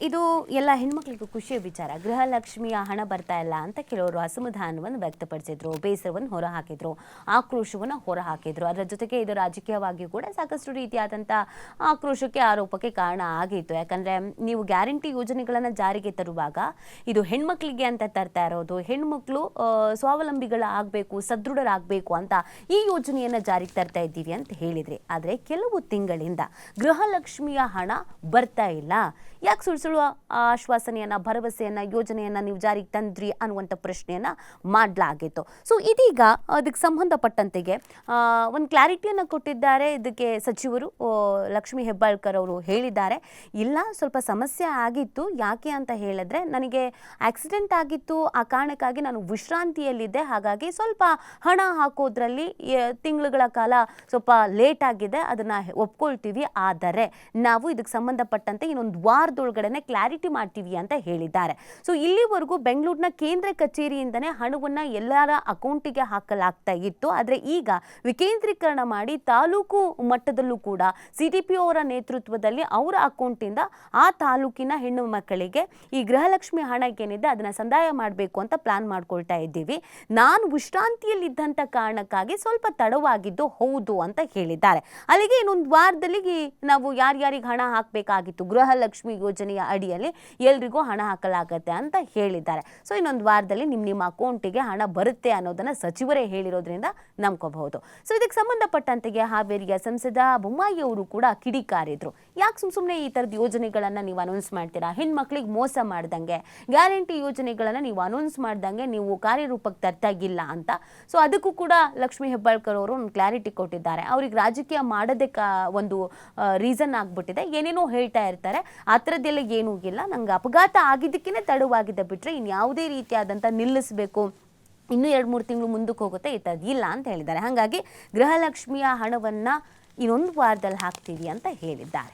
ಇದು ಎಲ್ಲ ಹೆಣ್ಮಕ್ಳಿಗೂ ಖುಷಿಯ ವಿಚಾರ. ಗೃಹಲಕ್ಷ್ಮಿಯ ಹಣ ಬರ್ತಾ ಇಲ್ಲ ಅಂತ ಕೆಲವರು ಅಸಮಾಧಾನವನ್ನು ವ್ಯಕ್ತಪಡಿಸಿದ್ರು, ಬೇಸರವನ್ನು ಹೊರಹಾಕಿದ್ರು, ಆಕ್ರೋಶವನ್ನು ಹೊರಹಾಕಿದ್ರು. ಅದರ ಜೊತೆಗೆ ಇದು ರಾಜಕೀಯವಾಗಿಯೂ ಕೂಡ ಸಾಕಷ್ಟು ರೀತಿಯಾದಂಥ ಆಕ್ರೋಶಕ್ಕೆ, ಆರೋಪಕ್ಕೆ ಕಾರಣ ಆಗಿತ್ತು. ಯಾಕಂದರೆ ನೀವು ಗ್ಯಾರಂಟಿ ಯೋಜನೆಗಳನ್ನು ಜಾರಿಗೆ ತರುವಾಗ ಇದು ಹೆಣ್ಮಕ್ಳಿಗೆ ಅಂತ ತರ್ತಾ ಇರೋದು, ಹೆಣ್ಮಕ್ಳು ಸ್ವಾವಲಂಬಿಗಳಾಗಬೇಕು, ಸದೃಢರಾಗಬೇಕು ಅಂತ ಈ ಯೋಜನೆಯನ್ನು ಜಾರಿಗೆ ತರ್ತಾ ಇದ್ದೀವಿ ಅಂತ ಹೇಳಿದ್ರಿ. ಆದರೆ ಕೆಲವು ತಿಂಗಳಿಂದ ಗೃಹಲಕ್ಷ್ಮಿಯ ಹಣ ಬರ್ತಾ ಇಲ್ಲ, ಯಾಕೆ ಸುಳ್ಳು ಸುಳ್ಳು ಆಶ್ವಾಸನೆಯನ್ನ, ಭರವಸೆಯನ್ನ, ಯೋಜನೆಯನ್ನ ನೀವು ಜಾರಿಗೆ ತಂದ್ರಿ ಅನ್ನುವಂಥ ಪ್ರಶ್ನೆಯನ್ನ ಮಾಡಲಾಗಿತ್ತು. ಸೊ ಇದೀಗ ಅದಕ್ಕೆ ಸಂಬಂಧಪಟ್ಟಂತೆಗೆ ಒಂದು ಕ್ಲಾರಿಟಿಯನ್ನು ಕೊಟ್ಟಿದ್ದಾರೆ. ಇದಕ್ಕೆ ಸಚಿವರು ಲಕ್ಷ್ಮೀ ಹೆಬ್ಬಾಳ್ಕರ್ ಅವರು ಹೇಳಿದ್ದಾರೆ, ಇಲ್ಲ ಸ್ವಲ್ಪ ಸಮಸ್ಯೆ ಆಗಿತ್ತು. ಯಾಕೆ ಅಂತ ಹೇಳಿದ್ರೆ ನನಗೆ ಆಕ್ಸಿಡೆಂಟ್ ಆಗಿತ್ತು, ಆ ಕಾರಣಕ್ಕಾಗಿ ನಾನು ವಿಶ್ರಾಂತಿಯಲ್ಲಿದ್ದೆ, ಹಾಗಾಗಿ ಸ್ವಲ್ಪ ಹಣ ಹಾಕೋದ್ರಲ್ಲಿ ತಿಂಗಳುಗಳ ಕಾಲ ಸ್ವಲ್ಪ ಲೇಟ್ ಆಗಿದೆ, ಅದನ್ನ ಒಪ್ಕೊಳ್ತೀವಿ. ಆದರೆ ನಾವು ಇದಕ್ಕೆ ಸಂಬಂಧಪಟ್ಟಂತೆ ಇನ್ನೊಂದು ವಾರದೊಳಗಡೆ ಕ್ಲಾರಿಟಿ ಮಾಡ್ತೀವಿ ಅಂತ ಹೇಳಿದ್ದಾರೆ. ಸೊ ಇಲ್ಲಿವರೆಗೂ ಬೆಂಗಳೂರಿನ ಕೇಂದ್ರ ಕಚೇರಿಯಿಂದನೇ ಹಣವನ್ನ ಎಲ್ಲರ ಅಕೌಂಟಿಗೆ ಹಾಕಲಾಗ್ತಾ ಇತ್ತು. ಆದರೆ ಈಗ ವಿಕೇಂದ್ರೀಕರಣ ಮಾಡಿ ತಾಲೂಕು ಮಟ್ಟದಲ್ಲೂ ಕೂಡ CDPO ಅವರ ನೇತೃತ್ವದಲ್ಲಿ ಅವರ ಅಕೌಂಟಿಂದ ಆ ತಾಲೂಕಿನ ಹೆಣ್ಣು ಮಕ್ಕಳಿಗೆ ಈ ಗೃಹಲಕ್ಷ್ಮಿ ಹಣ ಏನಿದೆ ಅದನ್ನ ಸಂದಾಯ ಮಾಡಬೇಕು ಅಂತ ಪ್ಲಾನ್ ಮಾಡ್ಕೊಳ್ತಾ ಇದ್ದೀವಿ. ನಾನು ವಿಶ್ರಾಂತಿಯಲ್ಲಿದ್ದಂಥ ಕಾರಣಕ್ಕಾಗಿ ಸ್ವಲ್ಪ ತಡವಾಗಿದ್ದು ಹೌದು ಅಂತ ಹೇಳಿದ್ದಾರೆ. ಅಲ್ಲಿಗೆ ಇನ್ನೊಂದು ವಾರದಲ್ಲಿ ನಾವು ಯಾರ್ಯಾರಿಗೆ ಹಣ ಹಾಕಬೇಕಾಗಿತ್ತು ಗೃಹಲಕ್ಷ್ಮಿ ಯೋಜನೆಯ ಅಡಿಯಲ್ಲಿ ಎಲ್ರಿಗೂ ಹಣ ಹಾಕಲಾಗತ್ತೆ ಅಂತ ಹೇಳಿದ್ದಾರೆ. ಸೊ ಇನ್ನೊಂದು ವಾರದಲ್ಲಿ ನಿಮ್ಮ ಅಕೌಂಟಿಗೆ ಹಣ ಬರುತ್ತೆ ಅನ್ನೋದನ್ನ ಸಚಿವರೇ ಹೇಳಿರೋದ್ರಿಂದ ನಂಬ್ಕೋಬಹುದು. ಸೊ ಇದಕ್ಕೆ ಸಂಬಂಧಪಟ್ಟಂತೆಗೆ ಹಾವೇರಿಯ ಸಂಸದ ಬೊಮ್ಮಾಯಿ ಅವರು ಕೂಡ ಕಿಡಿಕಾರಿದ್ರು. ಯಾಕೆ ಸುಮ್ಮನೆ ಈ ಥರದ ಯೋಜನೆಗಳನ್ನ ನೀವು ಅನೌನ್ಸ್ ಮಾಡ್ತೀರಾ? ಹೆಣ್ಮಕ್ಳಿಗೆ ಮೋಸ ಮಾಡ್ದಂಗೆ, ಗ್ಯಾರಂಟಿ ಯೋಜನೆಗಳನ್ನ ನೀವು ಅನೌನ್ಸ್ ಮಾಡ್ದಂಗೆ ನೀವು ಕಾರ್ಯರೂಪಕ್ಕೆ ತರ್ತಾಗಿಲ್ಲ ಅಂತ. ಸೊ ಅದಕ್ಕೂ ಕೂಡ ಲಕ್ಷ್ಮೀ ಹೆಬ್ಬಾಳ್ಕರ್ ಅವರು ಒಂದು ಕ್ಲಾರಿಟಿ ಕೊಟ್ಟಿದ್ದಾರೆ. ಅವ್ರಿಗೆ ರಾಜಕೀಯ ಮಾಡೋದಕ್ಕೆ ಒಂದು ರೀಸನ್ ಆಗ್ಬಿಟ್ಟಿದೆ, ಏನೇನೋ ಹೇಳ್ತಾ ಇರ್ತಾರೆ, ಆ ಥರದ್ದೆಲ್ಲ ಏನೂ ಇಲ್ಲ, ನಂಗೆ ಅಪಘಾತ ಆಗಿದ್ದಕ್ಕೇ ತಡವಾಗಿದೆ ಬಿಟ್ಟರೆ ಇನ್ಯಾವುದೇ ರೀತಿಯಾದಂಥ ನಿಲ್ಲಿಸಬೇಕು, ಇನ್ನೂ 2-3 ತಿಂಗಳು ಮುಂದಕ್ಕೆ ಹೋಗುತ್ತೆ ಈ ಥರದ್ದು ಇಲ್ಲ ಅಂತ ಹೇಳಿದ್ದಾರೆ. ಹಾಗಾಗಿ ಗೃಹಲಕ್ಷ್ಮಿಯ ಹಣವನ್ನು ಇನ್ನೊಂದು ವಾರದಲ್ಲಿ ಹಾಕ್ತೀವಿ ಅಂತ ಹೇಳಿದ್ದಾರೆ.